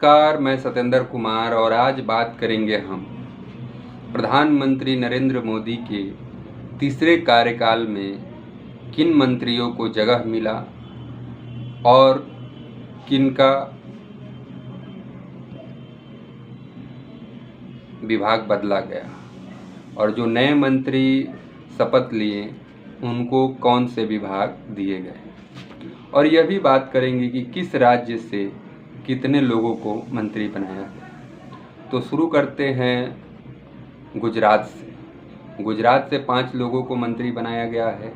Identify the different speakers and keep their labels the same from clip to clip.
Speaker 1: नमस्कार, मैं सत्येंद्र कुमार और आज बात करेंगे हम प्रधानमंत्री नरेंद्र मोदी के तीसरे कार्यकाल में किन मंत्रियों को जगह मिला और किनका विभाग बदला गया और जो नए मंत्री शपथ लिए उनको कौन से विभाग दिए गए। और यह भी बात करेंगे कि किस राज्य से कितने लोगों को मंत्री बनाया गया। तो शुरू करते हैं गुजरात से। गुजरात से 5 लोगों को मंत्री बनाया गया है।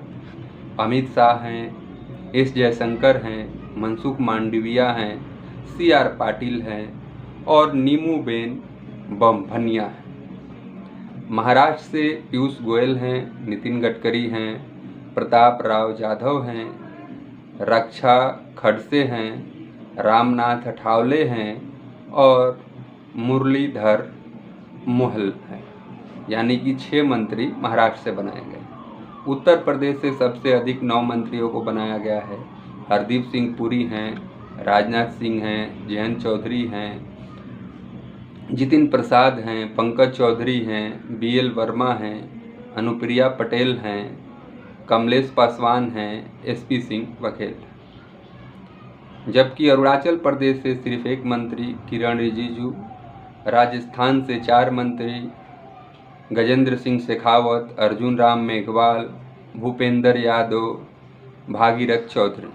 Speaker 1: अमित शाह हैं, एस जयशंकर हैं, मनसुख मांडविया हैं, CR पाटिल हैं और नीमूबेन बमभनिया हैं। महाराष्ट्र से पीयूष गोयल हैं, नितिन गडकरी हैं, प्रताप राव जाधव हैं, रक्षा खड़से हैं, रामनाथ अठावले हैं और मुरलीधर मोहल हैं। यानी कि 6 मंत्री महाराष्ट्र से बनाए गए। उत्तर प्रदेश से सबसे अधिक 9 मंत्रियों को बनाया गया है। हरदीप सिंह पुरी हैं, राजनाथ सिंह हैं, जयंत चौधरी हैं, जितिन प्रसाद हैं, पंकज चौधरी हैं, BL वर्मा हैं, अनुप्रिया पटेल हैं, कमलेश पासवान हैं, SP सिंह बघेल। जबकि अरुणाचल प्रदेश से सिर्फ 1 मंत्री किरण रिजिजू, राजस्थान से 4 मंत्री गजेंद्र सिंह शेखावत, अर्जुन राम मेघवाल, भूपेंद्र यादव, भागीरथ चौधरी।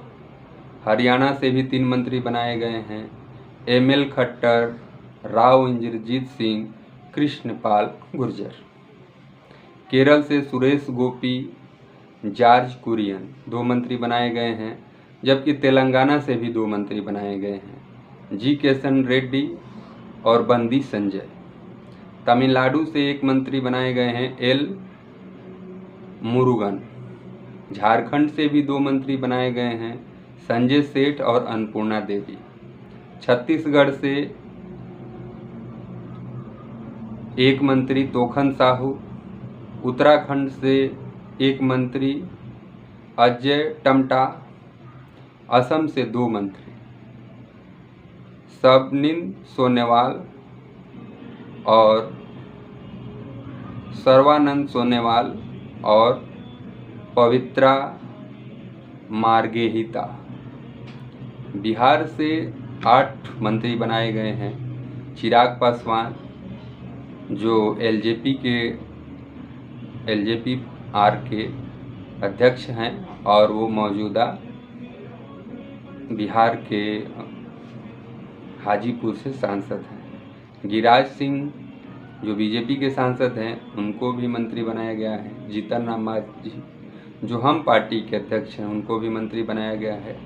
Speaker 1: हरियाणा से भी 3 मंत्री बनाए गए हैं, ML खट्टर, राव इंद्रजीत सिंह, कृष्णपाल गुर्जर। केरल से सुरेश गोपी, जॉर्ज कुरियन 2 मंत्री बनाए गए हैं। जबकि तेलंगाना से भी 2 मंत्री बनाए गए हैं, G किशन रेड्डी और बंदी संजय। तमिलनाडु से 1 मंत्री बनाए गए हैं, L मुरुगन। झारखंड से भी 2 मंत्री बनाए गए हैं, संजय सेठ और अन्नपूर्णा देवी। छत्तीसगढ़ से 1 मंत्री तोखन साहू। उत्तराखंड से 1 मंत्री अजय टमटा। असम से 2 मंत्री सबनिन सोनेवाल और सर्वानंद सोनेवाल और पवित्रा मार्गेहिता। बिहार से 8 मंत्री बनाए गए हैं, चिराग पासवान जो LJP-R के अध्यक्ष हैं और वो मौजूदा बिहार के हाजीपुर से सांसद हैं। गिरिराज सिंह जो BJP के सांसद हैं उनको भी मंत्री बनाया गया है। जीतन राम मांझी जो हम पार्टी के अध्यक्ष हैं उनको भी मंत्री बनाया गया है।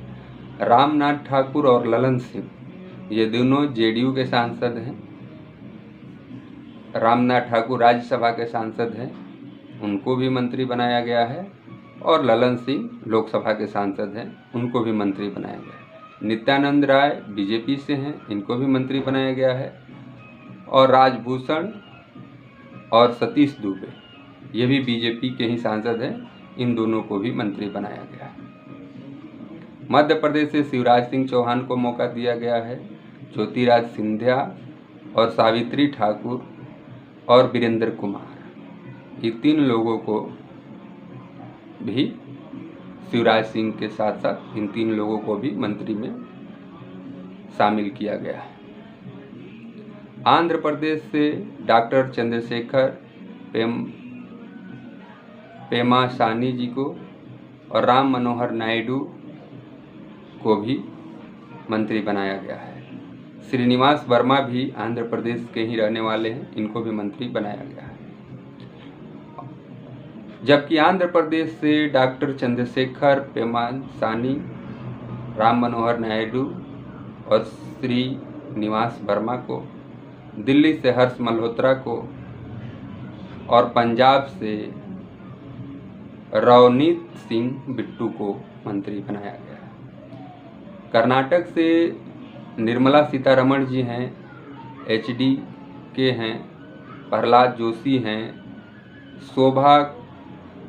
Speaker 1: रामनाथ ठाकुर और ललन सिंह ये दोनों JDU के सांसद हैं। रामनाथ ठाकुर राज्यसभा के सांसद हैं, उनको भी मंत्री बनाया गया है और ललन सिंह लोकसभा के सांसद हैं, उनको भी मंत्री बनाया गया है। नित्यानंद राय BJP से हैं, इनको भी मंत्री बनाया गया है। और राजभूषण और सतीश दुबे ये भी BJP के ही सांसद हैं, इन दोनों को भी मंत्री बनाया गया है। मध्य प्रदेश से शिवराज सिंह चौहान को मौका दिया गया है। ज्योतिराज सिंधिया और सावित्री ठाकुर और वीरेंद्र कुमार ये 3 लोगों को भी शिवराज सिंह के साथ साथ इन 3 लोगों को भी मंत्री में शामिल किया गया है। आंध्र प्रदेश से डॉक्टर चंद्रशेखर पेमासानी जी को और राम मनोहर नायडू को भी मंत्री बनाया गया है। श्रीनिवास वर्मा भी आंध्र प्रदेश के ही रहने वाले हैं, इनको भी मंत्री बनाया गया है। जबकि आंध्र प्रदेश से डॉक्टर चंद्रशेखर पेमासानी, राम मनोहर नायडू और श्रीनिवास वर्मा को, दिल्ली से हर्ष मल्होत्रा को और पंजाब से रवनीत सिंह बिट्टू को मंत्री बनाया गया है। कर्नाटक से निर्मला सीतारमण जी हैं, HD के हैं, प्रहलाद जोशी हैं, शोभा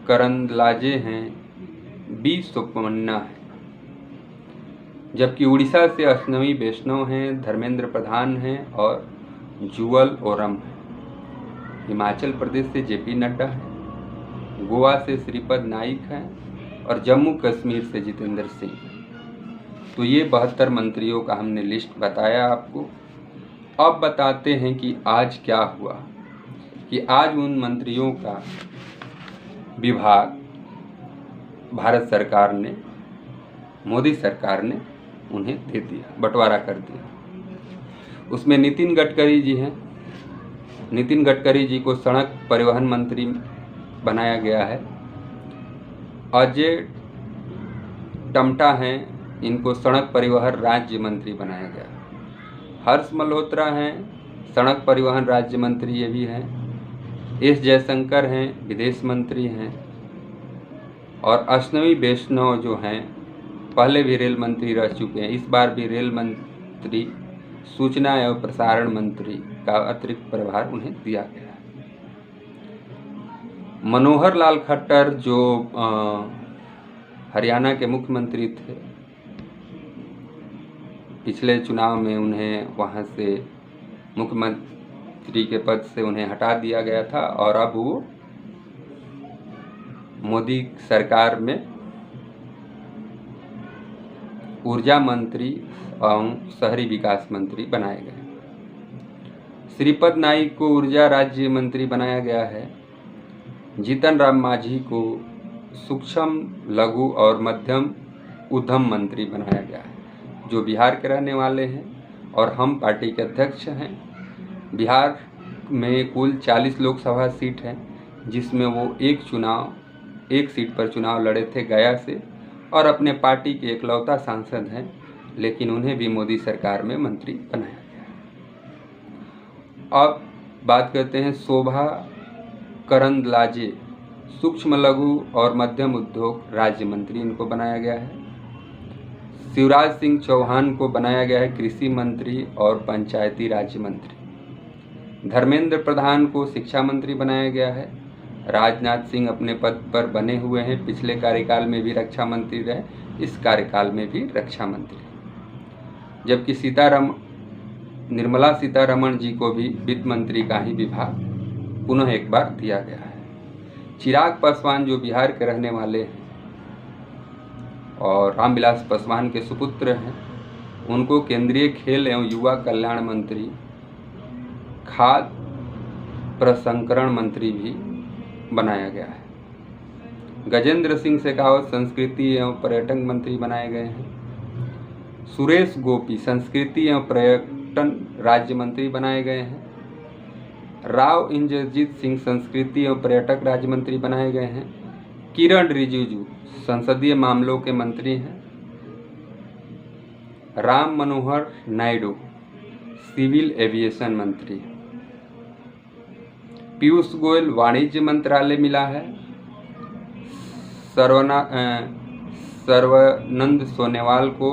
Speaker 1: करंदलाजे हैं, B सुब्रमण्या हैं। जबकि उड़ीसा से अश्विनी वैष्णव हैं, धर्मेंद्र प्रधान हैं और जुगल ओरम हैं। हिमाचल प्रदेश से जेपी नड्डा हैं, गोवा से श्रीपद नाइक हैं और जम्मू कश्मीर से जितेंद्र सिंह। तो ये 72 मंत्रियों का हमने लिस्ट बताया आपको। अब बताते हैं कि आज क्या हुआ, कि आज उन मंत्रियों का विभाग भारत सरकार ने, मोदी सरकार ने उन्हें दे दिया, बंटवारा कर दिया। उसमें नितिन गडकरी जी हैं। नितिन गडकरी जी को सड़क परिवहन मंत्री बनाया गया है। अजय टम्टा हैं, इनको सड़क परिवहन राज्य मंत्री बनाया गया है। हर्ष मल्होत्रा हैं, सड़क परिवहन राज्य मंत्री ये भी हैं। एस जयशंकर हैं, विदेश मंत्री हैं। और अश्विनी वैष्णव जो हैं, पहले भी रेल मंत्री रह चुके हैं, इस बार भी रेल मंत्री, सूचना एवं प्रसारण मंत्री का अतिरिक्त प्रभार उन्हें दिया गया है। मनोहर लाल खट्टर जो हरियाणा के मुख्यमंत्री थे, पिछले चुनाव में उन्हें वहां से मुख्यमंत्री के पद से उन्हें हटा दिया गया था और अब वो मोदी सरकार में ऊर्जा मंत्री एवं शहरी विकास मंत्री बनाए गए। श्रीपद नाइक को ऊर्जा राज्य मंत्री बनाया गया है। जीतन राम मांझी को सूक्ष्म, लघु और मध्यम उद्यम मंत्री बनाया गया है, जो बिहार के रहने वाले हैं और हम पार्टी के अध्यक्ष हैं। बिहार में कुल 40 लोकसभा सीट हैं, जिसमें वो एक सीट पर चुनाव लड़े थे गया से और अपने पार्टी के इकलौता सांसद हैं, लेकिन उन्हें भी मोदी सरकार में मंत्री बनाया गया। अब बात करते हैं शोभा करंदलाजे, सूक्ष्म, लघु और मध्यम उद्योग राज्य मंत्री, इनको बनाया गया है। शिवराज सिंह चौहान को बनाया गया है कृषि मंत्री और पंचायती राज्य मंत्री। धर्मेंद्र प्रधान को शिक्षा मंत्री बनाया गया है। राजनाथ सिंह अपने पद पर बने हुए हैं, पिछले कार्यकाल में भी रक्षा मंत्री रहे, इस कार्यकाल में भी रक्षा मंत्री। जबकि निर्मला सीतारमण जी को भी वित्त मंत्री का ही विभाग पुनः एक बार दिया गया है। चिराग पासवान जो बिहार के रहने वाले हैं और रामविलास पासवान के सुपुत्र हैं, उनको केंद्रीय खेल एवं युवा कल्याण मंत्री, खाद्य प्रसंस्करण मंत्री भी बनाया गया है। गजेंद्र सिंह शेखावत संस्कृति एवं पर्यटन मंत्री बनाए गए हैं। सुरेश गोपी संस्कृति एवं पर्यटन राज्य मंत्री बनाए गए हैं। राव इंद्रजीत सिंह संस्कृति एवं पर्यटक राज्य मंत्री बनाए गए हैं। किरण रिजिजू संसदीय मामलों के मंत्री हैं। राम मनोहर नायडू सिविल एविएशन मंत्री। पीयूष गोयल वाणिज्य मंत्रालय मिला है। सर्वानंद सोनोवाल को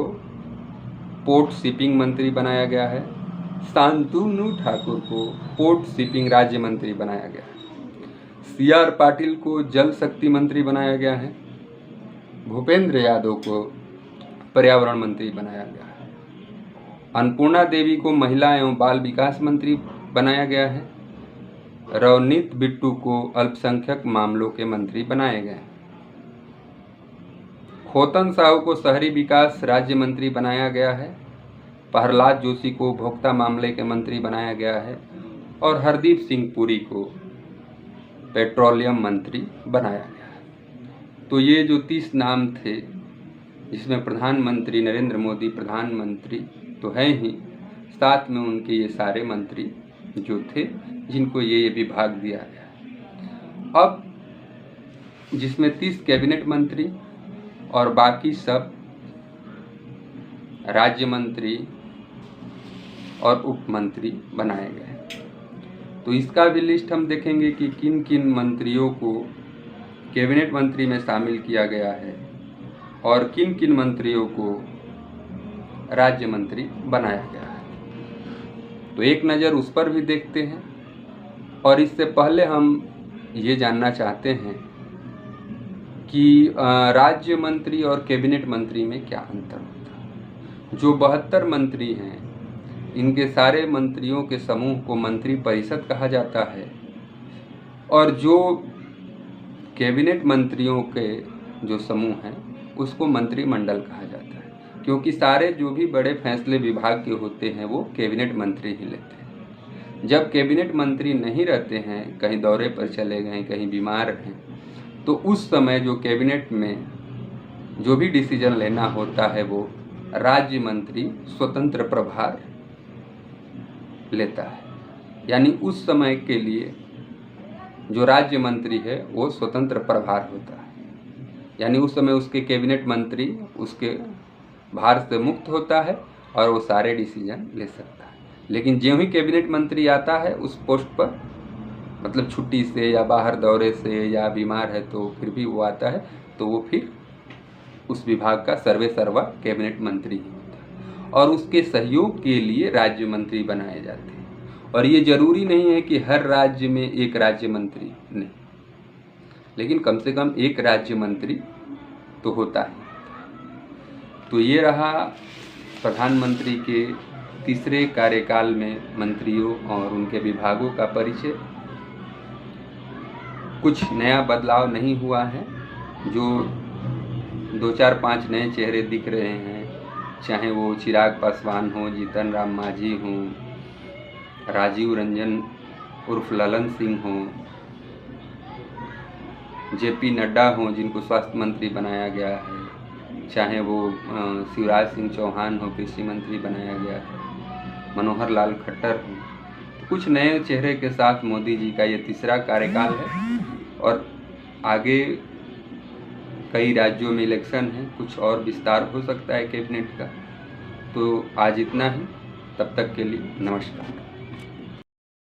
Speaker 1: पोर्ट शिपिंग मंत्री बनाया गया है। शांतनु ठाकुर को पोर्ट शिपिंग राज्य मंत्री बनाया गया है। CR पाटिल को जल शक्ति मंत्री बनाया गया है। भूपेंद्र यादव को पर्यावरण मंत्री बनाया गया है। अन्नपूर्णा देवी को महिला एवं बाल विकास मंत्री बनाया गया है। रवनीत बिट्टू को अल्पसंख्यक मामलों के मंत्री बनाए गए। खोतन साहू को शहरी विकास राज्य मंत्री बनाया गया है। प्रहलाद जोशी को उपभोक्ता मामले के मंत्री बनाया गया है और हरदीप सिंह पुरी को पेट्रोलियम मंत्री बनाया गया है। तो ये जो 30 नाम थे, जिसमें प्रधानमंत्री नरेंद्र मोदी प्रधानमंत्री तो हैं ही, साथ में उनके ये सारे मंत्री जो थे, जिनको ये विभाग दिया गया। अब जिसमें 30 कैबिनेट मंत्री और बाकी सब राज्य मंत्री और उप मंत्री बनाए गए। तो इसका भी लिस्ट हम देखेंगे कि किन किन मंत्रियों को कैबिनेट मंत्री में शामिल किया गया है और किन किन मंत्रियों को राज्य मंत्री बनाया गया है। तो एक नज़र उस पर भी देखते हैं। और इससे पहले हम ये जानना चाहते हैं कि राज्य मंत्री और कैबिनेट मंत्री में क्या अंतर होता है। जो 72 मंत्री हैं, इनके सारे मंत्रियों के समूह को मंत्री परिषद कहा जाता है, और जो कैबिनेट मंत्रियों के जो समूह हैं उसको मंत्रिमंडल कहा जाता है, क्योंकि सारे जो भी बड़े फैसले विभाग के होते हैं वो कैबिनेट मंत्री ही लेते हैं। जब कैबिनेट मंत्री नहीं रहते हैं, कहीं दौरे पर चले गए, कहीं बीमार हैं, तो उस समय जो कैबिनेट में जो भी डिसीजन लेना होता है वो राज्य मंत्री स्वतंत्र प्रभार लेता है। यानी उस समय के लिए जो राज्य मंत्री है वो स्वतंत्र प्रभार होता है, यानी उस समय उसके कैबिनेट मंत्री उसके भार से मुक्त होता है और वो सारे डिसीजन ले सकता है। लेकिन ज्यों ही कैबिनेट मंत्री आता है उस पोस्ट पर, मतलब छुट्टी से या बाहर दौरे से या बीमार है तो फिर भी वो आता है, तो वो फिर उस विभाग का सर्वे सर्वा कैबिनेट मंत्री ही होता है, और उसके सहयोग के लिए राज्य मंत्री बनाए जाते हैं। और ये जरूरी नहीं है कि हर राज्य में एक राज्य मंत्री, नहीं, लेकिन कम से कम एक राज्य मंत्री तो होता है। तो ये रहा प्रधानमंत्री के तीसरे कार्यकाल में मंत्रियों और उनके विभागों का परिचय। कुछ नया बदलाव नहीं हुआ है, जो 2-4-5 नए चेहरे दिख रहे हैं, चाहे वो चिराग पासवान हो, जीतन राम मांझी हो, राजीव रंजन उर्फ ललन सिंह हो, जेपी नड्डा हो जिनको स्वास्थ्य मंत्री बनाया गया है, चाहे वो शिवराज सिंह चौहान हो, कृषि मंत्री बनाया गया है, मनोहर लाल खट्टर हो। तो कुछ नए चेहरे के साथ मोदी जी का ये तीसरा कार्यकाल है, और आगे कई राज्यों में इलेक्शन है, कुछ और विस्तार हो सकता है कैबिनेट का। तो आज इतना ही, तब तक के लिए नमस्कार।